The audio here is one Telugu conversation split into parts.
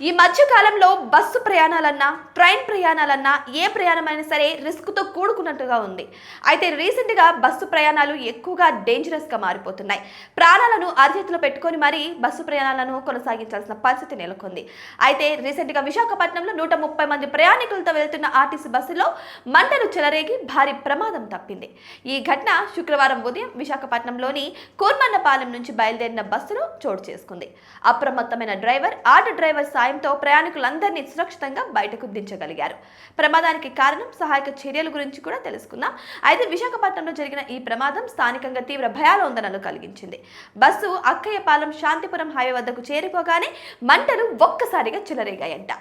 ఈ మధ్య కాలంలో బస్సు ప్రయాణాలన్నా ట్రైన్ ప్రయాణాలన్నా ఏ ప్రయాణమైనా సరే రిస్క్తో కూడుకున్నట్టుగా ఉంది. అయితే రీసెంట్గా బస్సు ప్రయాణాలు ఎక్కువగా డేంజరస్గా మారిపోతున్నాయి. ప్రాణాలను అరిచేతిలో పెట్టుకొని మరీ బస్సు ప్రయాణాలను కొనసాగించాల్సిన పరిస్థితి నెలకొంది. అయితే రీసెంట్గా విశాఖపట్నంలో 130 మంది ప్రయాణికులతో వెళ్తున్న ఆర్టీసీ బస్సులో మంటలు చెలరేగి భారీ ప్రమాదం తప్పింది. ఈ ఘటన శుక్రవారం ఉదయం విశాఖపట్నంలోని కూర్మన్నపాలెం నుంచి బయలుదేరిన బస్సులో చోటు చేసుకుంది. అప్రమత్తమైన డ్రైవర్ ఆటో డ్రైవర్ సాయంతో ప్రయాణికులందరినీ సురక్షితంగా బయటకు దించగలిగారు. ప్రమాదానికి కారణం సహాయక చర్యల గురించి కూడా తెలుసుకుందాం. అయితే విశాఖపట్నంలో జరిగిన ఈ ప్రమాదం స్థానికంగా తీవ్ర భయాందోళనలు కలిగించింది. బస్సు అక్కయ్యపాలెం శాంతిపురం హైవే వద్దకు చేరిపోగానే మంటలు ఒక్కసారిగా చెలరేగాయంట.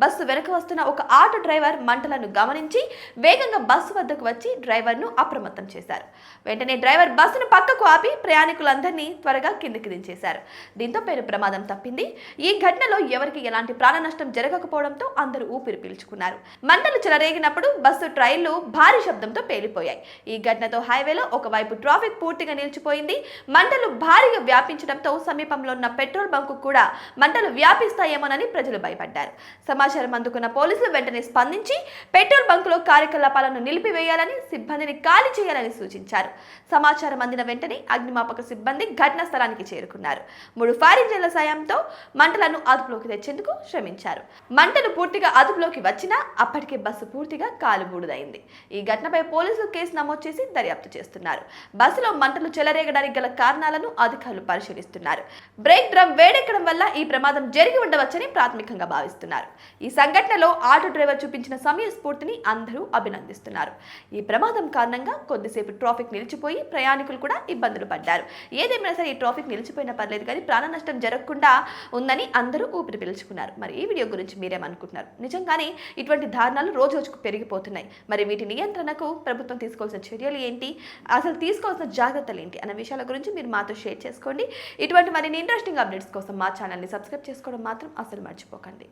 బస్సు వెనక వస్తున్న ఒక ఆటో డ్రైవర్ మంటలను గమనించి వేగంగా బస్సు వద్దకు వచ్చి డ్రైవర్ను అప్రమత్తం చేశారు. వెంటనే డ్రైవర్ బస్సును పక్కకు ఆపి ప్రయాణికులందరినీ త్వరగా కిందికి దించేశారు. దీంతో పేరు ప్రమాదం తప్పింది. ఈ ఘటనలో ఎవరికి ఎలాంటి ప్రాణ నష్టం జరగకపోవడంతో అందరూ ఊపిరి పీల్చుకున్నారు. మంటలు చెలరేగినప్పుడు బస్సు ట్రైన్లు భారీ శబ్దంతో పేలిపోయాయి. ఈ ఘటనతో హైవేలో ఒకవైపు ట్రాఫిక్ పూర్తిగా నిలిచిపోయింది. మంటలు భారీగా వ్యాపించడంతో సమీపంలో ఉన్న పెట్రోల్ బంకు కూడా మంటలు వ్యాపిస్తాయేమోనని ప్రజలు భయపడ్డారు. సమాచారం అందుకున్న పోలీసులు వెంటనే స్పందించి పెట్రోల్ బంకులో కార్యకలాపాలను నిలిపివేయాలని, సిబ్బందిని ఖాళీ చేయాలని సూచించారు. సమాచారం అందిన వెంటనే అగ్నిమాపక సిబ్బంది ఘటనా స్థలానికి చేరుకున్నారు. 3 ఫైర్ ఇంజిన్ల సాయంతో మంటలను అదుపులోకి తెచ్చేందుకు శ్రమించారు. మంటలు పూర్తిగా అదుపులోకి వచ్చినా అప్పటికే బస్సు పూర్తిగా కాలుబూడిదైంది. ఈ ఘటనపై పోలీసులు కేసు నమోదు చేసి దర్యాప్తు చేస్తున్నారు. బస్సులో మంటలు చెలరేగడానికి గల కారణాలను అధికారులు పరిశీలిస్తున్నారు. బ్రేక్ డ్రమ్ వేడెక్కడం వల్ల ఈ ప్రమాదం జరిగి ఉండవచ్చని ప్రాథమికంగా భావిస్తున్నారు. ఈ సంఘటనలో ఆటో డ్రైవర్ చూపించిన సమయ స్ఫూర్తిని అందరూ అభినందిస్తున్నారు. ఈ ప్రమాదం కారణంగా కొద్దిసేపు ట్రాఫిక్ నిలిచిపోయి ప్రయాణికులు కూడా ఇబ్బందులు పడ్డారు. ఏదేమైనా సరే ఈ ట్రాఫిక్ నిలిచిపోయినా పర్లేదు కానీ ప్రాణ నష్టం జరగకుండా ఉందని అందరూ ఊపిరి పీల్చుకున్నారు. మరి ఈ వీడియో గురించి మీరేమనుకుంటున్నారు? నిజంగానే ఇటువంటి దారుణాలు రోజు రోజుకు పెరిగిపోతున్నాయి. మరి వీటి నియంత్రణకు ప్రభుత్వం తీసుకోవాల్సిన చర్యలు ఏంటి, అసలు తీసుకోవాల్సిన జాగ్రత్తలు ఏంటి అన్న విషయాల గురించి మీరు మాతో షేర్ చేసుకోండి. ఇటువంటి మరిన్ని ఇంట్రెస్టింగ్ అప్డేట్స్ కోసం మా ఛానల్ని సబ్స్క్రైబ్ చేసుకోవడం మాత్రం అసలు మర్చిపోకండి.